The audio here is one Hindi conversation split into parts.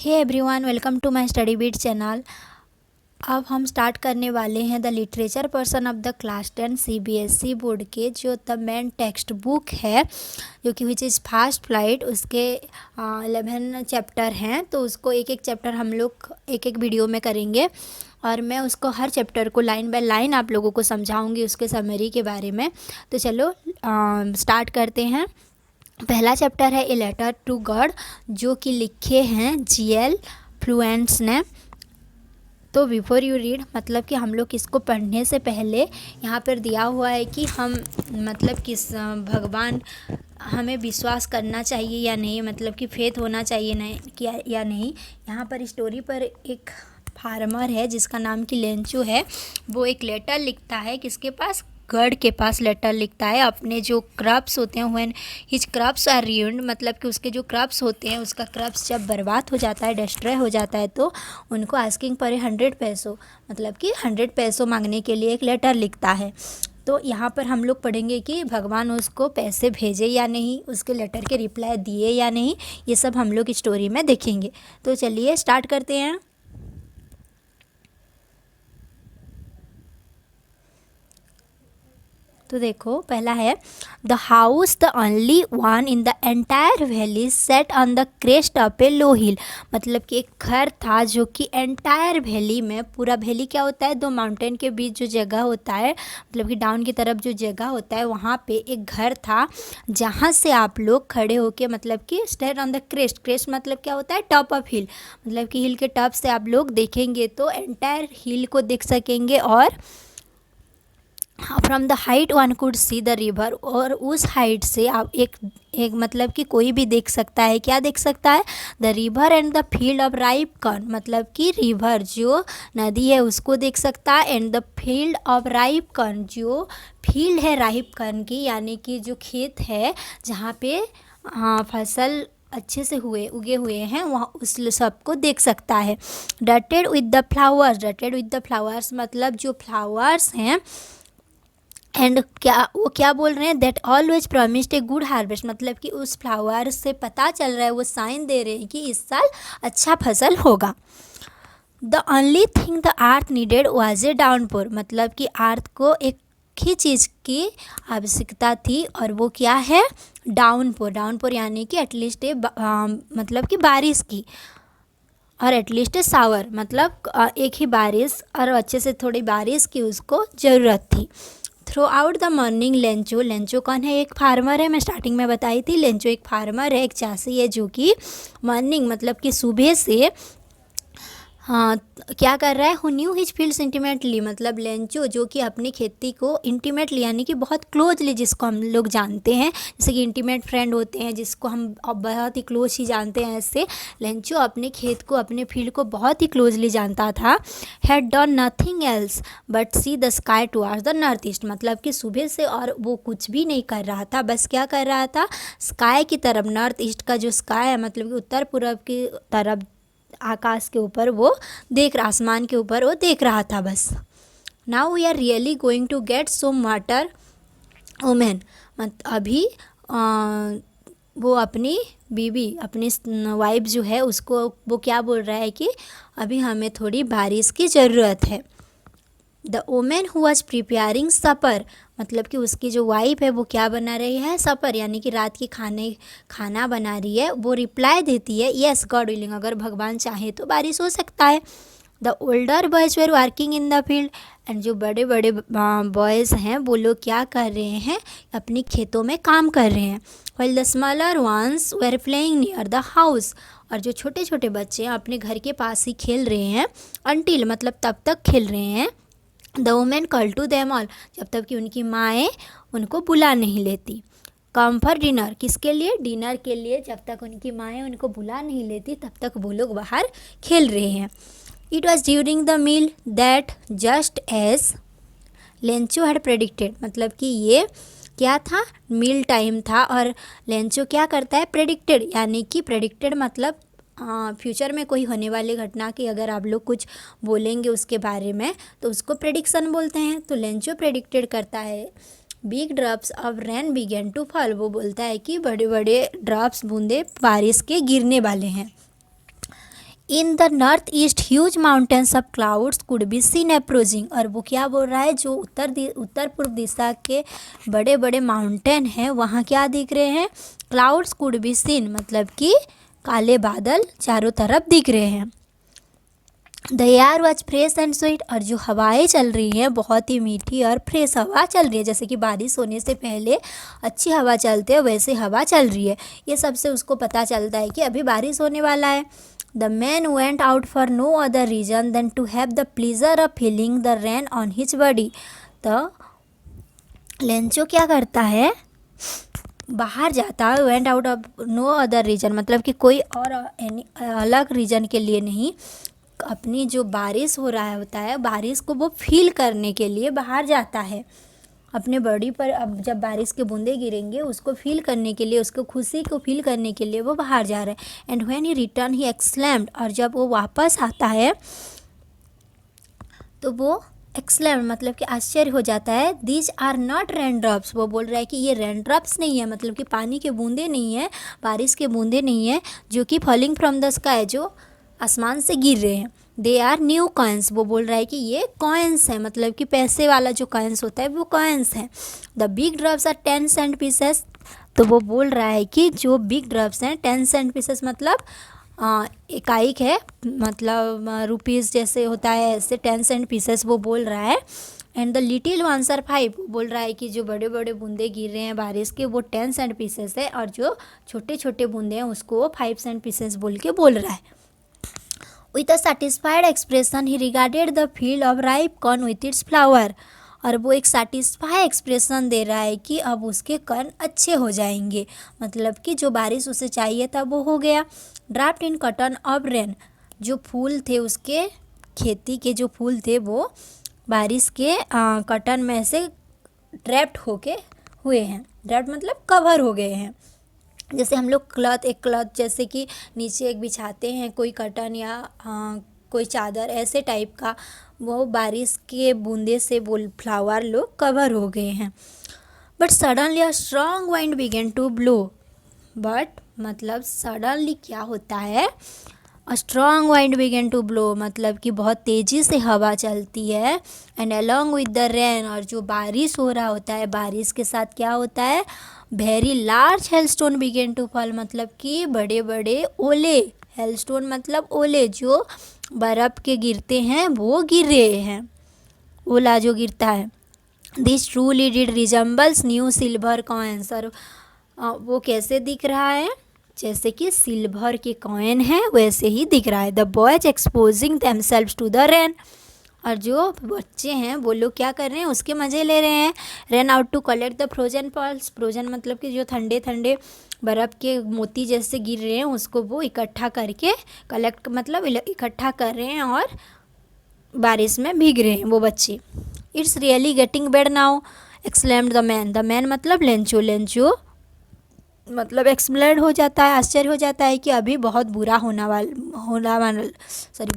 Hey everyone, welcome to my study beat channel. अब हम स्टार्ट करने वाले हैं the literature person of the class 10 CBSE board के जो द मेन टेक्स्ट बुक है, जो कि विच इज़ फास्ट फ्लाइट। उसके 11 चैप्टर हैं, तो उसको एक एक चैप्टर हम लोग एक एक वीडियो में करेंगे और मैं उसको हर चैप्टर को लाइन बाय लाइन आप लोगों को समझाऊंगी उसके समरी के बारे में। तो चलो स्टार्ट करते हैं। पहला चैप्टर है ए लेटर टू गॉड, जो कि लिखे हैं जीएल फ्लुएंट्स ने। तो बिफोर यू रीड, मतलब कि हम लोग इसको पढ़ने से पहले यहाँ पर दिया हुआ है कि हम मतलब किस भगवान हमें विश्वास करना चाहिए या नहीं, मतलब कि फेथ होना चाहिए नहीं क्या या नहीं। यहाँ पर स्टोरी पर एक फार्मर है जिसका नाम कि लेंचो है। वो एक लेटर लिखता है, किसके पास? गॉड के पास लेटर लिखता है। अपने जो क्रॉप्स होते हैं, when his crops are ruined, मतलब कि उसके जो क्रॉप्स होते हैं, उसका क्रॉप्स जब बर्बाद हो जाता है, डिस्ट्रॉय हो जाता है, तो उनको आस्किंग पर 100 पैसों, मतलब कि 100 पैसों मांगने के लिए एक लेटर लिखता है। तो यहाँ पर हम लोग पढ़ेंगे कि भगवान उसको पैसे भेजे या नहीं, उसके लेटर के रिप्लाई दिए या नहीं, ये सब हम लोग स्टोरी में देखेंगे। तो चलिए स्टार्ट करते हैं। तो देखो, पहला है the house the only one in the entire valley sat on the crest of a low hill. मतलब कि एक घर था जो कि एंटायर वैली में, पूरा वैली क्या होता है, दो माउंटेन के बीच जो जगह होता है, मतलब कि डाउन की तरफ जो जगह होता है, वहाँ पे एक घर था जहाँ से आप लोग खड़े होके, मतलब कि state on the crest. Crest मतलब क्या होता है? टॉप ऑफ हिल, मतलब कि हिल के टॉप से आप लोग देखेंगे तो एंटायर हिल को देख सकेंगे। और from the height one could see the river, और उस हाइट से आप एक मतलब कि कोई भी देख सकता है। क्या देख सकता है? The river and the field of ripe corn, मतलब कि रिवर जो नदी है उसको देख सकता है, and the field of ripe corn, जो फील्ड है राइप कॉर्न की, यानी कि जो खेत है जहाँ पे फसल अच्छे से उगे हुए हैं, वहाँ उस सबको देख सकता है। Dotted with the flowers, dotted with the flowers मतलब जो फ्लावर्स हैं, एंड वो क्या बोल रहे हैं? That always promised a good harvest, मतलब कि उस फ्लावर से पता चल रहा है, वो साइन दे रहे हैं कि इस साल अच्छा फसल होगा। The only thing the earth needed was a downpour, मतलब कि अर्थ को एक ही चीज़ की आवश्यकता थी, और वो क्या है? डाउनपोर। डाउनपोर यानी कि एटलीस्ट मतलब कि बारिश की, और एटलीस्ट सावर मतलब एक ही बारिश और अच्छे से थोड़ी बारिश की उसको ज़रूरत थी। Through out the morning Lencho, Lencho कौन है? एक फार्मर है। मैं स्टार्टिंग में बताई थी, लेंचो एक फार्मर है, एक चाषी है, जो कि मॉर्निंग मतलब कि सुबह से क्या कर रहा है? Who knew his fields intimately, मतलब लेंचो जो कि अपनी खेती को इंटीमेटली यानी कि बहुत क्लोजली, जिसको हम लोग जानते हैं जैसे कि इंटीमेट फ्रेंड होते हैं, जिसको हम बहुत ही क्लोज ही जानते हैं, ऐसे लेंचो अपने खेत को, अपने फील्ड को बहुत ही क्लोजली जानता था। Had done nothing else but see the sky towards the north east, मतलब कि सुबह से और वो कुछ भी नहीं कर रहा था, बस क्या कर रहा था? स्काई की तरफ, नॉर्थ ईस्ट का जो स्काई है, मतलब कि उत्तर पूर्व की तरफ आकाश के ऊपर वो देख रहा, आसमान के ऊपर वो देख रहा था बस। Now we are really going to get some water woman, अभी वो अपनी बीवी, अपनी वाइफ जो है, उसको वो क्या बोल रहा है कि अभी हमें थोड़ी बारिश की ज़रूरत है। The women who was preparing supper, मतलब कि उसकी जो वाइफ है वो क्या बना रही है? सपर, यानी कि रात की खाना बना रही है। वो रिप्लाई देती है, येस गॉड विलिंग, अगर भगवान चाहे तो बारिश हो सकता है। The older boys where working in the field, and जो बड़े बड़े बॉयज़ हैं वो लोग क्या कर रहे हैं? अपनी खेतों में काम कर रहे हैं। While the smaller ones were playing near the house, और जो छोटे छोटे बच्चे हैं अपने घर के पास ही खेल रहे हैं। अनटिल मतलब तब तक खेल रहे हैं। The woman call to them all, जब तक कि उनकी माएँ उनको बुला नहीं लेती। कम फॉर डिनर, किसके लिए? डिनर के लिए। जब तक उनकी माएँ उनको बुला नहीं लेती तब तक वो लोग बाहर खेल रहे हैं। It was during the meal that just as Lencho had predicted, मतलब कि ये क्या था? मील टाइम था, और लेंचो क्या करता है? प्रेडिक्टेड, यानी कि प्रेडिक्टेड मतलब फ्यूचर में कोई होने वाली घटना की अगर आप लोग कुछ बोलेंगे उसके बारे में तो उसको प्रेडिक्शन बोलते हैं। तो लेंचो प्रेडिक्टेड करता है big drops of rain began to fall, वो बोलता है कि बड़े बड़े ड्रॉप्स, बूंदे बारिश के गिरने वाले हैं। In the north east huge mountains of clouds could be seen approaching. और वो क्या बोल रहा है, जो उत्तर पूर्व दिशा के बड़े बड़े माउंटेन हैं वहाँ क्या दिख रहे हैं, क्लाउड्स कुड बी सीन, मतलब कि काले बादल चारों तरफ दिख रहे हैं। The air was fresh and sweet. और जो हवाएं चल रही हैं बहुत ही मीठी और फ्रेश हवा चल रही है, जैसे कि बारिश होने से पहले अच्छी हवा चलती है वैसे हवा चल रही है। ये सबसे उसको पता चलता है कि अभी बारिश होने वाला है। The man went out for no other reason than to have the pleasure of feeling the rain on his body. तो लेंचो क्या करता है, बाहर जाता है, went out of no other reason, मतलब कि कोई और अलग रीजन के लिए नहीं, अपनी जो बारिश हो रहा होता है बारिश को वो फील करने के लिए बाहर जाता है अपने बॉडी पर। अब जब बारिश के बूंदे गिरेंगे उसको फील करने के लिए, उसको खुशी को फील करने के लिए वो बाहर जा रहा है। And when he return he exclaimed. और जब वो वापस आता है तो वो एक्सक्लेम्ड मतलब कि आश्चर्य हो जाता है। These are not rain drops. वो बोल रहा है कि ये रेन ड्रॉप्स नहीं है, मतलब कि पानी के बूंदे नहीं है, बारिश के बूंदे नहीं है जो कि फॉलिंग फ्रॉम द स्काई, जो आसमान से गिर रहे हैं। They are new coins. वो बोल रहा है कि ये कॉइन्स हैं, मतलब कि पैसे वाला जो कॉइन्स होता है वो कॉइन्स हैं। The big drops are 10 cent pieces. तो वो बोल रहा है कि जो बिग ड्रॉप्स हैं 10 सेंट पीसेस मतलब इकाई है, मतलब रुपीज़ जैसे होता है ऐसे 10 सेंट पीसेस वो बोल रहा है। And the little ones are 5। बोल रहा है कि जो बड़े बड़े बूंदे गिर रहे हैं बारिश के वो 10 सेंट पीसेस है, और जो छोटे छोटे बूंदे हैं उसको वो 5 सेंट पीसेस बोल के बोल रहा है। With a satisfied expression he regarded the field of ripe corn with its flower। और वो एक सेटिस्फाई एक्सप्रेशन दे रहा है कि अब उसके कर्ण अच्छे हो जाएंगे, मतलब कि जो बारिश उसे चाहिए था वो हो गया। Draft in cotton of rain. जो फूल थे उसके खेती के जो फूल थे वो बारिश के कॉटन में से ड्रैप्ट होके हुए हैं। ड्रैप्ट मतलब कवर हो गए हैं। जैसे हम लोग क्लॉथ जैसे कि नीचे एक बिछाते हैं कोई कर्टन या कोई चादर ऐसे टाइप का, वो बारिश के बूंदे से वो फ्लावर लोग कवर हो गए हैं। But suddenly a strong wind began to blow. But मतलब सडनली क्या होता है, a strong wind began to blow मतलब कि बहुत तेज़ी से हवा चलती है। And along with the rain. और जो बारिश हो रहा होता है बारिश के साथ क्या होता है, very large hailstone began to fall मतलब कि बड़े बड़े ओले। हेलस्टोन मतलब ओले जो बर्फ़ के गिरते हैं वो गिर रहे हैं, ओला जो गिरता है। This truly did resembles new silver coins. और वो कैसे दिख रहा है, जैसे कि सिल्वर के कॉइन है वैसे ही दिख रहा है। The boys exposing themselves to the rain. और जो बच्चे हैं वो लोग क्या कर रहे हैं, उसके मज़े ले रहे हैं। Run out to collect the frozen pearls. Frozen मतलब कि जो ठंडे ठंडे बर्फ़ के मोती जैसे गिर रहे हैं उसको वो इकट्ठा करके कलेक्ट मतलब इकट्ठा कर रहे हैं और बारिश में भीग रहे हैं वो बच्चे। It's really getting bed now exclaimed the man. The man मतलब लेंचो। लेंचो मतलब एक्सप्लेंड हो जाता है, आश्चर्य हो जाता है कि अभी बहुत बुरा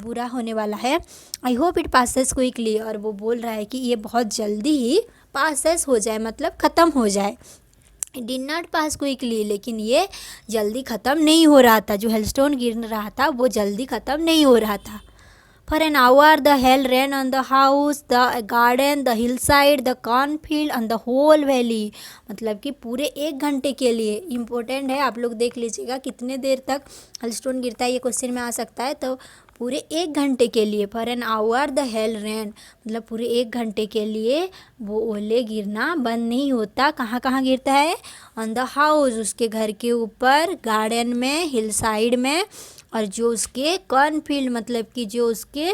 बुरा होने वाला है। I hope it passes quickly. और वो बोल रहा है कि ये बहुत जल्दी ही पासेस हो जाए मतलब ख़त्म हो जाए। It did not pass quickly. लेकिन ये जल्दी ख़त्म नहीं हो रहा था, जो हेलस्टोन गिर रहा था वो जल्दी ख़त्म नहीं हो रहा था। For an hour the hail rain on the house, the garden, the hillside, the cornfield and the whole valley। मतलब कि पूरे 1 घंटे के लिए इम्पोर्टेंट है, आप लोग देख लीजिएगा कितने देर तक हेलस्टोन गिरता है, ये क्वेश्चन में आ सकता है। तो पूरे 1 घंटे के लिए, for an hour the hell rain मतलब पूरे 1 घंटे के लिए वो ओले गिरना बंद नहीं होता। कहाँ कहाँ गिरता है, ऑन द हाउस उसके घर के ऊपर, गार्डन में, हिल साइड में, और जो उसके कॉर्नफील्ड मतलब कि जो उसके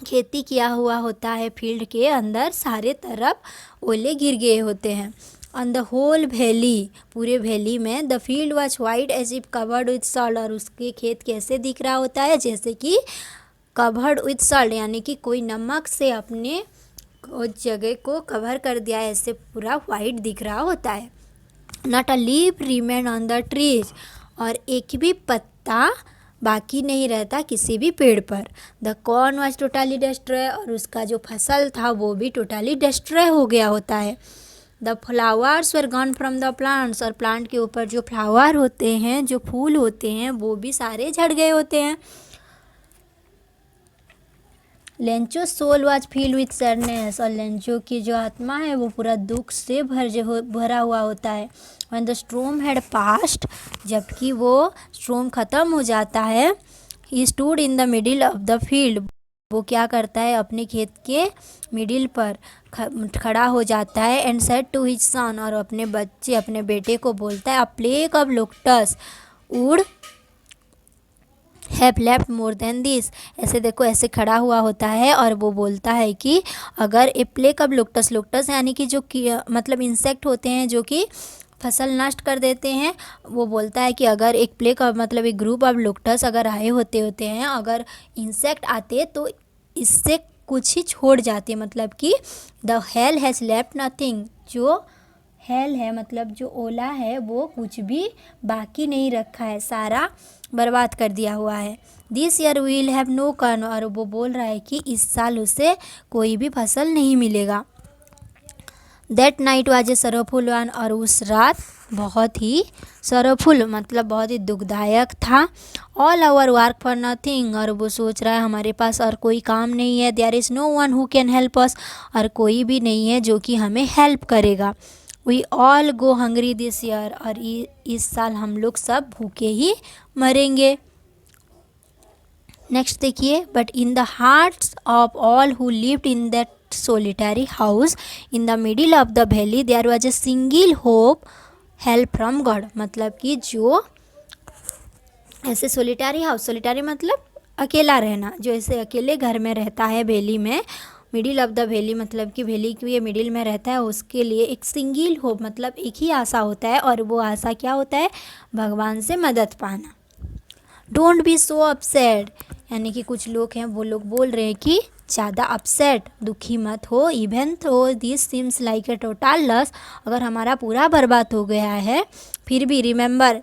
खेती किया हुआ होता है फील्ड के अंदर सारे तरफ ओले गिर गए होते हैं। ऑन द होल वैली पूरे वैली में, the field was white as if covered with salt. और उसके खेत कैसे दिख रहा होता है, जैसे कि कवर्ड विथ सॉल्ट यानी कि कोई नमक से अपने उस जगह को कवर कर दिया है, ऐसे पूरा वाइट दिख रहा होता है। Not a leaf remain on the trees. और एक भी पत्ता बाकी नहीं रहता किसी भी पेड़ पर। The corn was totally destroy. और उसका जो फसल था वो भी टोटली डिस्ट्रॉय हो गया होता है। The flowers were gone from the plants. और प्लांट के ऊपर जो फ्लावर होते हैं, जो फूल होते हैं वो भी सारे झड़ गए होते हैं। Lencho soul was filled with sadness, और लेंचो की जो आत्मा है वो पूरा दुख से भरा हुआ होता है। व्हेन द स्ट्रोम हैड पास्ट, जबकि वो स्ट्रोम ख़त्म हो जाता है, he stood in the middle of the field, वो क्या करता है अपने खेत के मिडिल पर खड़ा हो जाता है। And said to his son, और अपने बेटे को बोलता है, a plague of locusts would have left more than this. ऐसे देखो, ऐसे खड़ा हुआ होता है और वो बोलता है कि अगर ए प्लेग ऑफ लोकटस यानी कि जो मतलब इंसेक्ट होते हैं जो कि फसल नष्ट कर देते हैं, वो बोलता है कि अगर एक प्लेग मतलब एक ग्रुप ऑफ लोकटस अगर आए होते हैं, अगर इंसेक्ट आते तो इससे कुछ ही छोड़ जाते, मतलब कि the hell has left nothing, जो हेल है मतलब जो ओला है वो कुछ भी बाकी नहीं रखा है, सारा बर्बाद कर दिया हुआ है। This year will have no corn, और वो बोल रहा है कि इस साल उसे कोई भी फसल नहीं मिलेगा। That night was a sorrowful one, और उस रात बहुत ही सरफुल मतलब बहुत ही दुखदायक था। All our work for nothing, और वो सोच रहा है हमारे पास और कोई काम नहीं है। There is no one who can help us, और कोई भी नहीं है जो कि हमें हेल्प करेगा। We all go hungry this year, और इस साल हम लोग सब भूखे ही मरेंगे। नेक्स्ट देखिए, but in the hearts of all who lived in that solitary house in the middle of the valley there was a single hope, help from God, मतलब कि जो ऐसे सोलिटरी हाउस, सोलिटरी मतलब अकेला रहना, जो ऐसे अकेले घर में रहता है वैली में, मिडिल ऑफ द वैली मतलब कि वैली के मिडिल में रहता है, उसके लिए एक सिंगल होप मतलब एक ही आशा होता है, और वो आशा क्या होता है, भगवान से मदद पाना। डोंट बी सो अपसेट, यानी कि कुछ लोग हैं वो लोग बोल रहे हैं कि ज़्यादा अपसेट, दुखी मत हो। इवन थो this seems like a total loss, अगर हमारा पूरा बर्बाद हो गया है फिर भी रिमेंबर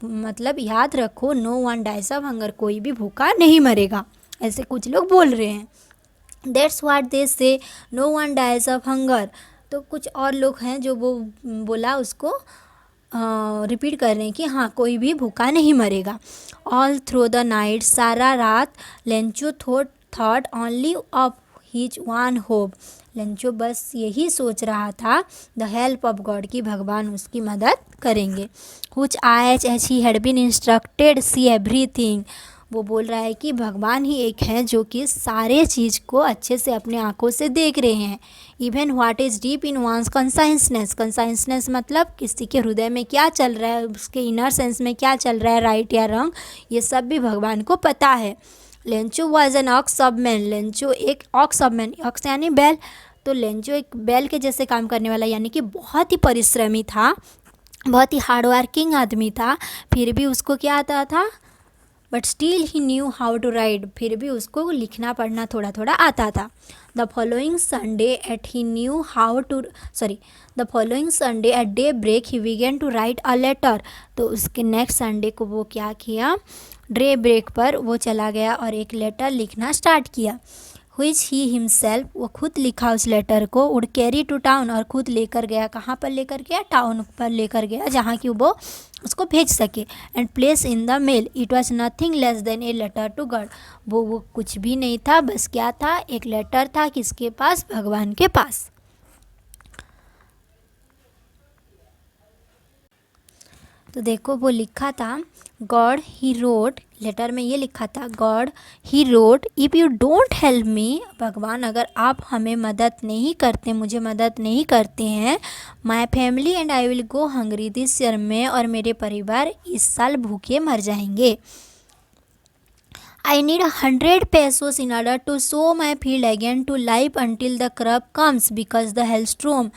मतलब याद रखो, no one dies of hunger, कोई भी भूखा नहीं मरेगा, ऐसे कुछ लोग बोल रहे हैं। That's what they say, no one dies of hunger, तो कुछ और लोग हैं जो वो बोला उसको रिपीट कर रहे हैं कि हाँ कोई भी भूखा नहीं मरेगा। ऑल थ्रू द नाइट, सारा रात, Lencho thought only of his one hope, Lencho बस यही सोच रहा था, द हेल्प ऑफ गॉड, की भगवान उसकी मदद करेंगे। Which as he had been instructed see everything, वो बोल रहा है कि भगवान ही एक है जो कि सारे चीज़ को अच्छे से अपने आँखों से देख रहे हैं। Even what is deep in one's consciousness, consciousness मतलब किसी के हृदय में क्या चल रहा है, उसके इनर सेंस में क्या चल रहा है, राइट या रॉन्ग, ये सब भी भगवान को पता है। Lencho was an ox of man, Lencho एक ऑक्स ऑफ मैन, ऑक्स यानी बैल, तो लेंचो एक बैल के जैसे काम करने वाला, यानी कि बहुत ही परिश्रमी था, बहुत ही हार्डवर्किंग आदमी था, फिर भी उसको क्या आता था, but still he knew how to write, फिर भी उसको लिखना पढ़ना थोड़ा थोड़ा आता था। The following Sunday at daybreak he began to write a letter, तो उसके नेक्स्ट संडे को वो क्या किया, डे ब्रेक पर वो चला गया और एक लेटर लिखना स्टार्ट किया। which ही हिमसेल्फ, वो खुद लिखा उस लेटर को, वुड कैरी टू टाउन, और खुद लेकर गया, कहाँ पर लेकर गया, टाउन पर लेकर गया जहाँ कि वो उसको भेज सके। And place in the mail, it was nothing less than a letter to God, वो कुछ भी नहीं था, बस क्या था, एक लेटर था, किसके पास, भगवान के पास। तो देखो वो लिखा था, गॉड ही रोट, लेटर में ये लिखा था, God he wrote if you don't help me, भगवान अगर आप हमें मदद नहीं करते, मुझे मदद नहीं करते हैं, my family and I will go hungry this year, में और मेरे परिवार इस साल भूखे मर जाएंगे। I need 100 pesos in order to sow my field again to life until the crop comes because the hailstorm,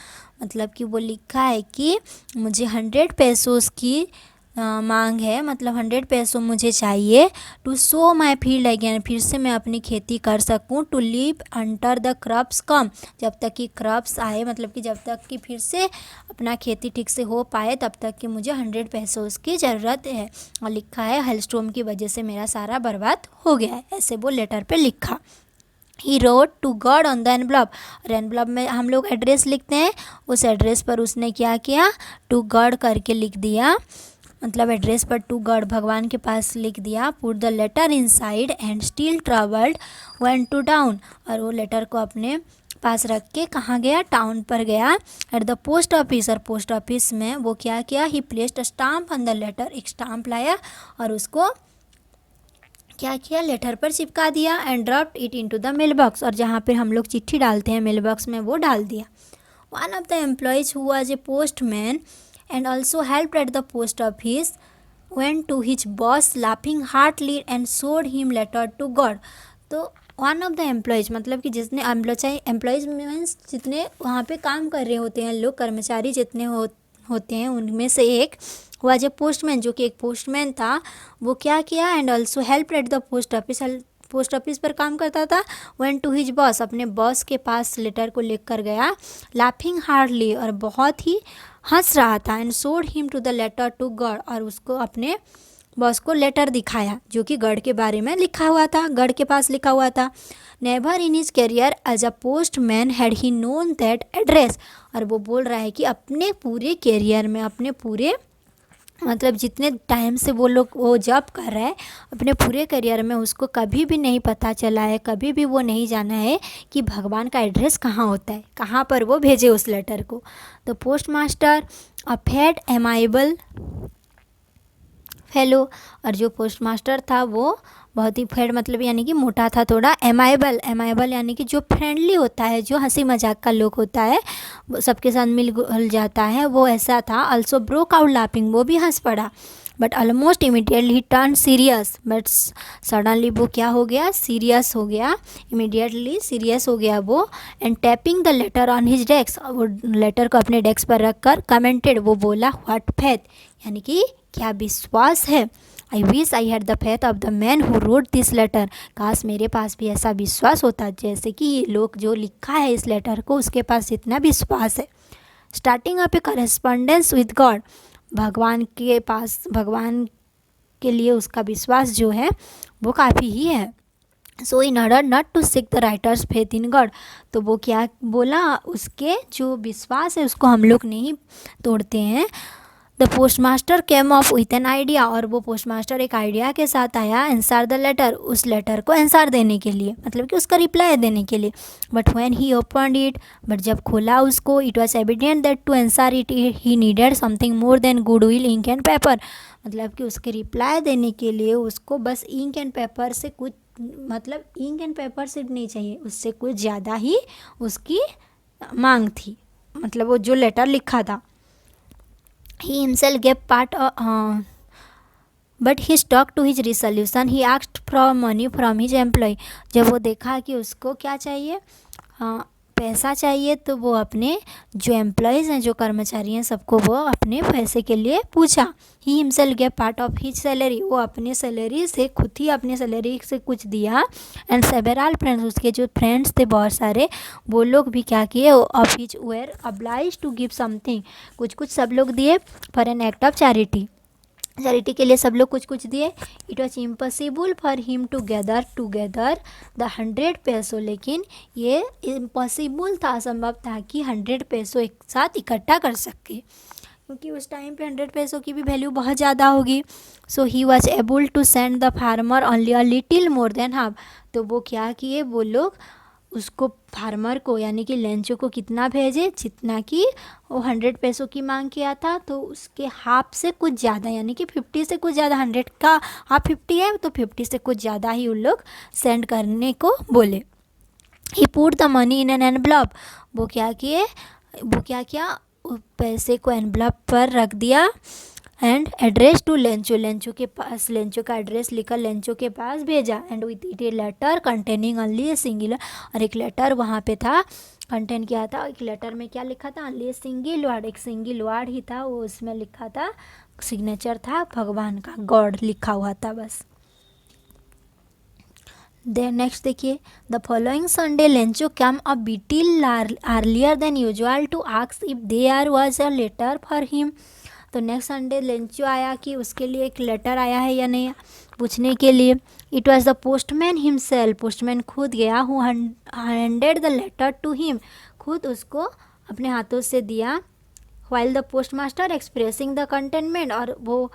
मतलब कि वो लिखा है कि मुझे 100 pesos की मांग है, मतलब 100 पैसों मुझे चाहिए, to sow my field again, फिर से मैं अपनी खेती कर सकूं, to live until the crops come, जब तक कि क्रॉप्स आए, मतलब कि जब तक कि फिर से अपना खेती ठीक से हो पाए तब तक कि मुझे 100 पैसों की ज़रूरत है, और लिखा है हेलस्ट्रोम की वजह से मेरा सारा बर्बाद हो गया है, ऐसे वो लेटर पे लिखा। He wrote to God on the envelope, और एनवलप में हम लोग एड्रेस लिखते हैं, उस एड्रेस पर उसने क्या किया, टू गॉड करके लिख दिया, मतलब एड्रेस पर टू गॉड, भगवान के पास लिख दिया। Put the letter inside and still troubled went to town, और वो लेटर को अपने पास रख के कहाँ गया, टाउन पर गया। एट द पोस्ट ऑफिस, और पोस्ट ऑफिस में वो क्या किया, he placed a stamp on the letter, एक स्टाम्प लाया और उसको क्या किया, लेटर पर चिपका दिया। And dropped it into the mailbox, और जहाँ पर हम लोग चिट्ठी डालते हैं मेल बॉक्स में वो डाल दिया। One of the employees who was a postman and also helped at the post office went to his boss laughing heartily and showed him letter to God। तो वन ऑफ द एम्प्लॉयज़ मतलब कि जितने एम्प्लॉयज़ मीन्स जितने वहाँ पे काम कर रहे होते हैं लोग, कर्मचारी जितने होते हैं, उनमें से एक हुआ जो पोस्टमैन, जो कि एक पोस्टमैन था, वो क्या किया, and also help at the post office पर काम करता था। वेंट टू हिज बॉस, अपने बॉस के पास लेटर को लिख कर गया। लाफिंग हार्डली, और बहुत ही हंस रहा था। And showed him to the letter to God, और उसको अपने बॉस को लेटर दिखाया जो कि गॉड के बारे में लिखा हुआ था, गॉड के पास लिखा हुआ था। Never in his career as a postman had he known that address, और वो बोल रहा है कि अपने पूरे करियर में, अपने पूरे मतलब जितने टाइम से वो लोग वो जॉब कर रहा है, अपने पूरे करियर में उसको कभी भी नहीं पता चला है, कभी भी वो नहीं जाना है कि भगवान का एड्रेस कहाँ होता है, कहाँ पर वो भेजे उस लेटर को। तो post master a fat amiable fellow, और जो पोस्ट मास्टर था वो बहुत ही फैट मतलब यानी कि मोटा था थोड़ा। एमाइबल यानी कि जो फ्रेंडली होता है, जो हंसी मजाक का लोग होता है, वो सबके साथ मिल घुल जाता है, वो ऐसा था। ऑल्सो ब्रोक आउट लाफिंग, वो भी हंस पड़ा। But almost immediately he turn serious, but suddenly वो क्या हो गया, सीरियस हो गया, इमीडिएटली सीरियस हो गया वो। And tapping the later on his desk, वो लेटर को अपने डेस्क पर रख कर कमेंटेड, वो बोला व्हाट फेथ, यानी कि क्या विश्वास है। I wish I had the faith of the man who wrote this letter, काश मेरे पास भी ऐसा विश्वास होता जैसे कि ये लोग जो लिखा है इस लेटर को, उसके पास जितना विश्वास है। Starting up A correspondence with God, भगवान के पास, भगवान के लिए उसका विश्वास जो है वो काफ़ी ही है। So in order not to seek the writer's faith in God, तो वो क्या बोला, उसके जो विश्वास है उसको हम लोग नहीं तोड़ते हैं। The post master came of with an idea, और वो पोस्ट मास्टर एक आइडिया के साथ आया। आंसर द लेटर, उस लेटर को आंसर देने के लिए, मतलब कि उसका रिप्लाई देने के लिए। But when he opened it, but जब खोला उसको, it was evident that to answer it he needed something more than good will ink and paper, मतलब कि उसके रिप्लाई देने के लिए उसको बस इंक एंड पेपर से कुछ, मतलब इंक एंड पेपर से नहीं चाहिए, उससे कुछ ज़्यादा ही उसकी मांग थी, मतलब वो जो लेटर लिखा था। He himself gave part but he stuck to his resolution. He asked for money from his employee, जब वो देखा कि उसको क्या चाहिए, पैसा चाहिए, तो वो अपने जो एम्प्लॉयज़ हैं, जो कर्मचारी हैं, सबको वो अपने पैसे के लिए पूछा। He himself gave part of his salary, वो अपने सैलरी से खुद ही अपने सैलरी से कुछ दिया। एंड सेवरल फ्रेंड्स, उसके जो फ्रेंड्स थे बहुत सारे, वो लोग भी क्या किए, of his were obliged to give something, कुछ कुछ सब लोग दिए। For an act of charity, charity के लिए सब लोग कुछ कुछ दिए। It was impossible for him to gather the 100 पैसों, लेकिन ये इम्पॉसिबल था, असंभव था कि 100 पैसों एक साथ इकट्ठा कर सके, क्योंकि उस टाइम पे 100 पैसों की भी वैल्यू बहुत ज़्यादा होगी। So he was able to send the farmer only a little more than half, तो वो क्या किए, वो लोग उसको फार्मर को यानी कि लेंचो को कितना भेजे, जितना कि वो 100 पैसों की मांग किया था, तो उसके हाफ से कुछ ज़्यादा, यानी कि 50 से कुछ ज़्यादा, 100 का हाफ 50 है, तो 50 से कुछ ज़्यादा ही उन लोग सेंड करने को बोले। He put the money in an envelope, वो क्या किया, पैसे को एनवलप पर रख दिया। And address to Lencho, Lencho के पास, लेंचो का एड्रेस लिखकर लेंचो के पास भेजा। And with it a letter containing only a single, और एक लेटर वहाँ पे था, कंटेन किया था, एक लेटर में क्या लिखा था, ओनली ए सिंगल वर्ड, एक सिंगल वर्ड ही था, वो उसमें लिखा था, सिग्नेचर था भगवान का, गॉड लिखा हुआ था बस। देन नेक्स्ट देखिए, the following Sunday Lencho came a little earlier than usual to ask if there was a letter for him, तो नेक्स्ट संडे लेंचो आया कि उसके लिए एक लेटर आया है या नहीं पूछने के लिए। It was the postman himself, postman खुद गया, who handed the letter to him, खुद उसको अपने हाथों से दिया। While the postmaster expressing the contentment, और वो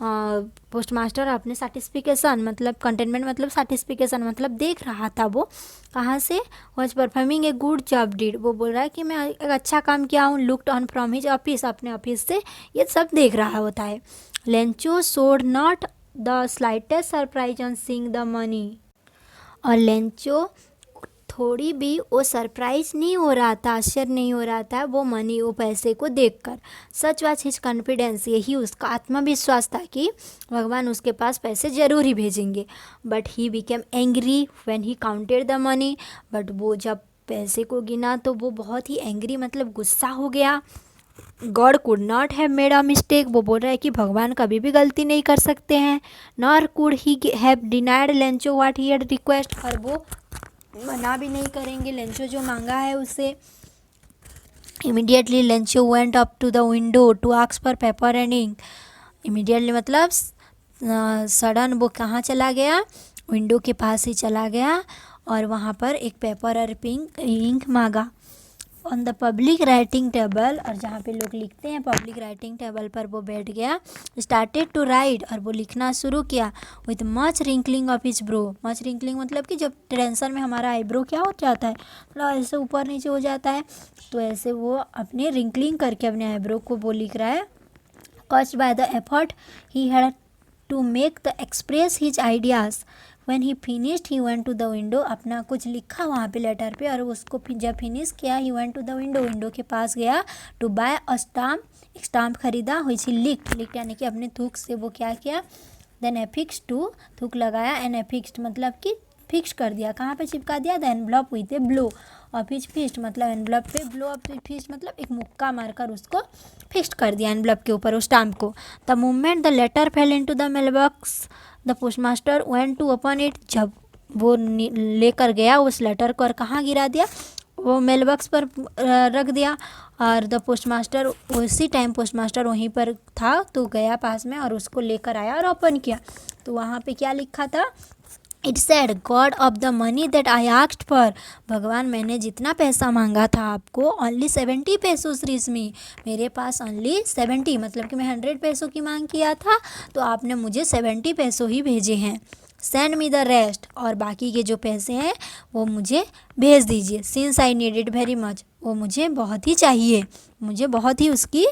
पोस्ट मास्टर अपने सर्टिफिकेशन मतलब कंटेनमेंट मतलब सर्टिफिकेशन मतलब देख रहा था वो कहाँ से, was performing a good job deed, वो बोल रहा है कि मैं एक अच्छा काम किया हूँ, looked on from his office, अपने ऑफिस से ये सब देख रहा होता है। Lencho showed not the slightest surprise on seeing the money, और लेंचो थोड़ी भी वो सरप्राइज नहीं हो रहा था, आश्चर्य नहीं हो रहा था वो मनी वो पैसे को देखकर। सच वाज हिज कॉन्फिडेंस, यही उसका आत्मविश्वास था कि भगवान उसके पास पैसे ज़रूर ही भेजेंगे। But he became angry when he counted the money, but वो जब पैसे को गिना तो वो बहुत ही एंग्री मतलब गुस्सा हो गया। God could not have made a mistake, वो बोल रहा है कि भगवान कभी भी गलती नहीं कर सकते हैं। Nor could he have denied Lencho what he had request, और वो मना भी नहीं करेंगे लेंचो जो मांगा है उसे। Immediately Lencho went up to the window to ask for paper and ink, immediately मतलब सडन वो कहाँ चला गया, विंडो के पास ही चला गया और वहाँ पर एक पेपर और पिंक इंक मांगा। On the public writing table, और जहाँ पे लोग लिखते हैं पब्लिक राइटिंग टेबल पर वो बैठ गया। स्टार्टेड टू राइट, और वो लिखना शुरू किया। With much wrinkling of his bro, much wrinkling मतलब कि जब टेंशन में हमारा आईब्रो क्या हो जाता है, मतलब ऐसे ऊपर नीचे हो जाता है, तो ऐसे वो अपने रिंकलिंग करके अपने आईब्रो को वो लिख रहा है। Caused by the effort he had to make the express his ideas. When he finished he went to the window, अपना कुछ लिखा वहाँ पे लेटर पे और उसको जब फिनिश किया he went to the window, window के पास गया। टू बाय अ स्टाम्प, एक स्टाम्प खरीदा। हुई लिख यानी कि अपने थूक से वो क्या किया। देन एफिक्स टू, थूक लगाया, एंड एफिक्स्ड मतलब कि फिक्स कर दिया, कहाँ पे चिपका दिया। द एनवलप हुई थे ब्लो, और फिर फिस्ट मतलब एनवलप पे, ब्लो अप फिस्ट मतलब एक मुक्का मारकर उसको फिक्स कर दिया एनवलप के ऊपर उस स्टाम्प को। The moment the letter fell into the mailbox, the postmaster went to open it, जब वो लेकर गया उस लेटर को और कहाँ गिरा दिया, वो मेल बॉक्स पर रख दिया। और द पोस्टमास्टर, उसी टाइम पोस्टमास्टर वहीं पर था तो गया पास में और उसको लेकर आया और ओपन किया। तो वहाँ पे क्या लिखा था, it said God of the money that I asked for, भगवान मैंने जितना पैसा मांगा था आपको, ओनली 70 पेसोस रीच मी, मेरे पास ओनली 70 मतलब कि मैं 100 पैसों की मांग किया था तो आपने मुझे 70 पैसों ही भेजे हैं। सेंड मी द रेस्ट, और बाकी के जो पैसे हैं वो मुझे भेज दीजिए। Since I need it very much, वो मुझे बहुत ही चाहिए, मुझे बहुत ही उसकी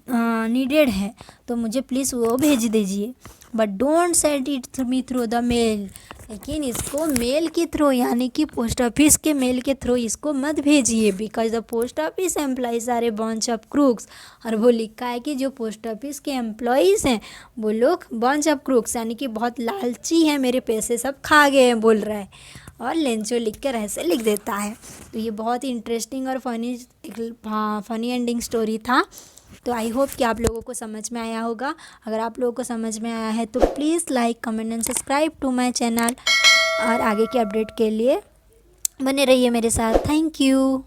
नीडेड है, तो मुझे प्लीज़ वो भेज दीजिए। But don't send it me through the mail, लेकिन इसको मेल के थ्रू यानी कि पोस्ट ऑफिस के मेल के थ्रू इसको मत भेजिए, because the post office employees are a bunch of crooks, और वो लिखा है कि जो पोस्ट ऑफिस के एम्प्लॉयज़ हैं वो लोग बंच ऑफ क्रूक्स यानी कि बहुत लालची हैं, मेरे पैसे सब खा गए हैं बोल रहा है, और लेंचो लिख कर ऐसे लिख देता है। तो ये बहुत ही इंटरेस्टिंग और फनी एंडिंग स्टोरी था। तो आई होप कि आप लोगों को समझ में आया होगा। अगर आप लोगों को समझ में आया है तो please like comment and subscribe to my channel, और आगे के अपडेट के लिए बने रहिए मेरे साथ। Thank you.